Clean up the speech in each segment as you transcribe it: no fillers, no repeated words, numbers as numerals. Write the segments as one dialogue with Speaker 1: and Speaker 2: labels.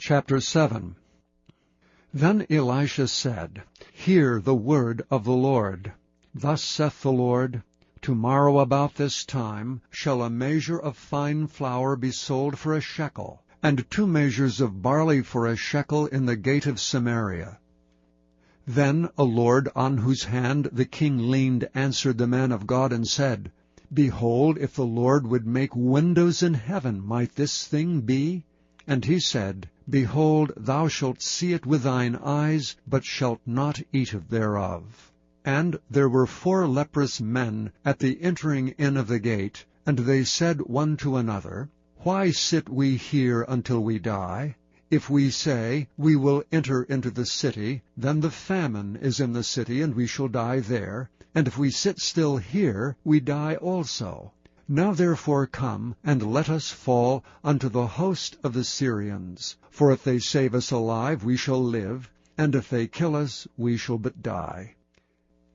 Speaker 1: Chapter 7. Then Elisha said, Hear the word of the Lord. Thus saith the Lord, Tomorrow about this time shall a measure of fine flour be sold for a shekel, and 2 measures of barley for a shekel in the gate of Samaria. Then a lord on whose hand the king leaned answered the man of God and said, Behold, if the Lord would make windows in heaven, might this thing be? And he said, Behold, thou shalt see it with thine eyes, but shalt not eat thereof. And there were 4 leprous men at the entering in of the gate, and they said one to another, Why sit we here until we die? If we say, We will enter into the city, then the famine is in the city, and we shall die there. And if we sit still here, we die also. Now therefore come, and let us fall unto the host of the Syrians. For if they save us alive, we shall live, and if they kill us, we shall but die.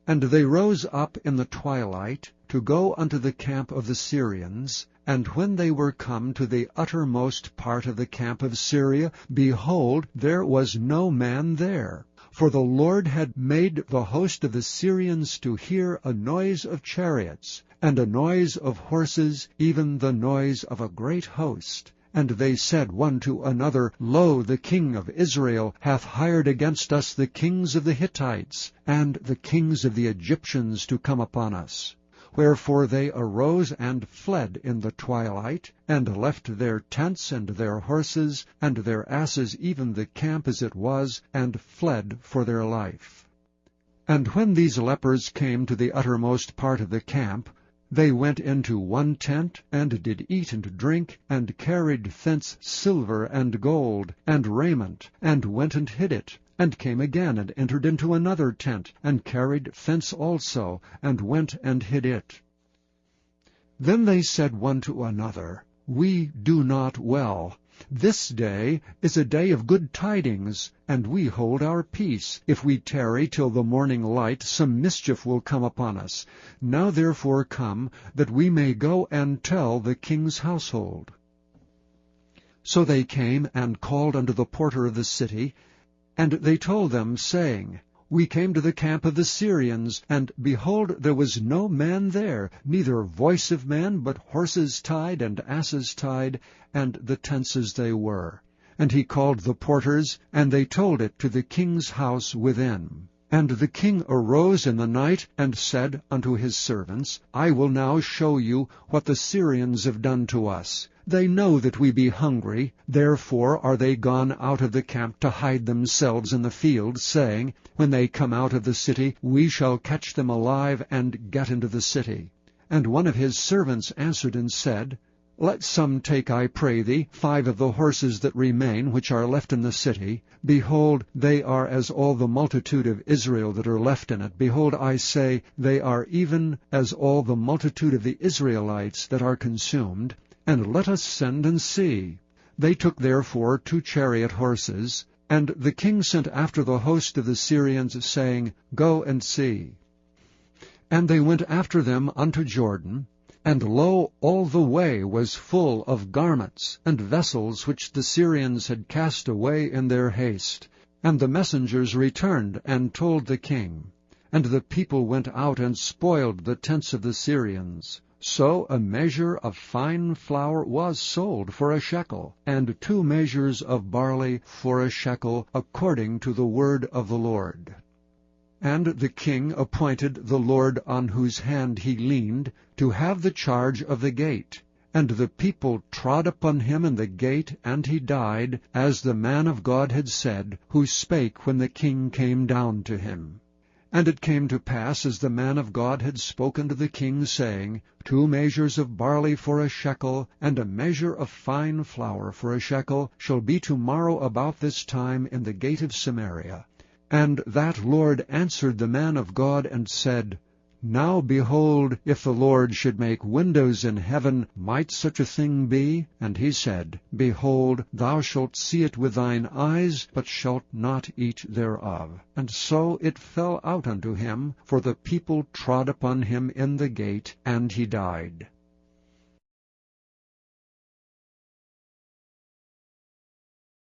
Speaker 1: And they rose up in the twilight to go unto the camp of the Syrians. And when they were come to the uttermost part of the camp of Syria, behold, there was no man there. For the Lord had made the host of the Syrians to hear a noise of chariots, and a noise of horses, even the noise of a great host. And they said one to another, Lo, the king of Israel hath hired against us the kings of the Hittites, and the kings of the Egyptians to come upon us. Wherefore they arose and fled in the twilight, and left their tents and their horses, and their asses, even the camp as it was, and fled for their life. And when these lepers came to the uttermost part of the camp, they went into one tent, and did eat and drink, and carried thence silver and gold, and raiment, and went and hid it, and came again, and entered into another tent, and carried thence also, and went and hid it. Then they said one to another, We do not well. This day is a day of good tidings, and we hold our peace. If we tarry till the morning light, some mischief will come upon us. Now therefore come, that we may go and tell the king's household. So they came and called unto the porter of the city, and they told them, saying, We came to the camp of the Syrians, and behold, there was no man there, neither voice of man, but horses tied and asses tied, and the tents as they were. And he called the porters, and they told it to the king's house within. And the king arose in the night, and said unto his servants, I will now show you what the Syrians have done to us. They know that we be hungry, therefore are they gone out of the camp to hide themselves in the field, saying, When they come out of the city, we shall catch them alive, and get into the city. And one of his servants answered and said, Let some take, I pray thee, 5 of the horses that remain, which are left in the city. Behold, they are as all the multitude of Israel that are left in it. Behold, I say, they are even as all the multitude of the Israelites that are consumed. And let us send and see. They took therefore 2 chariot horses, and the king sent after the host of the Syrians, saying, Go and see. And they went after them unto Jordan, and lo, all the way was full of garments and vessels which the Syrians had cast away in their haste. And the messengers returned and told the king. And the people went out and spoiled the tents of the Syrians. So a measure of fine flour was sold for a shekel, and 2 measures of barley for a shekel, according to the word of the Lord. And the king appointed the lord on whose hand he leaned to have the charge of the gate. And the people trod upon him in the gate, and he died, as the man of God had said, who spake when the king came down to him. And it came to pass, as the man of God had spoken to the king, saying, 2 measures of barley for a shekel, and a measure of fine flour for a shekel, shall be tomorrow about this time in the gate of Samaria. And that Lord answered the man of God, and said, Now behold, if the Lord should make windows in heaven, might such a thing be? And he said, Behold, thou shalt see it with thine eyes, but shalt not eat thereof. And so it fell out unto him, for the people trod upon him in the gate, and he died.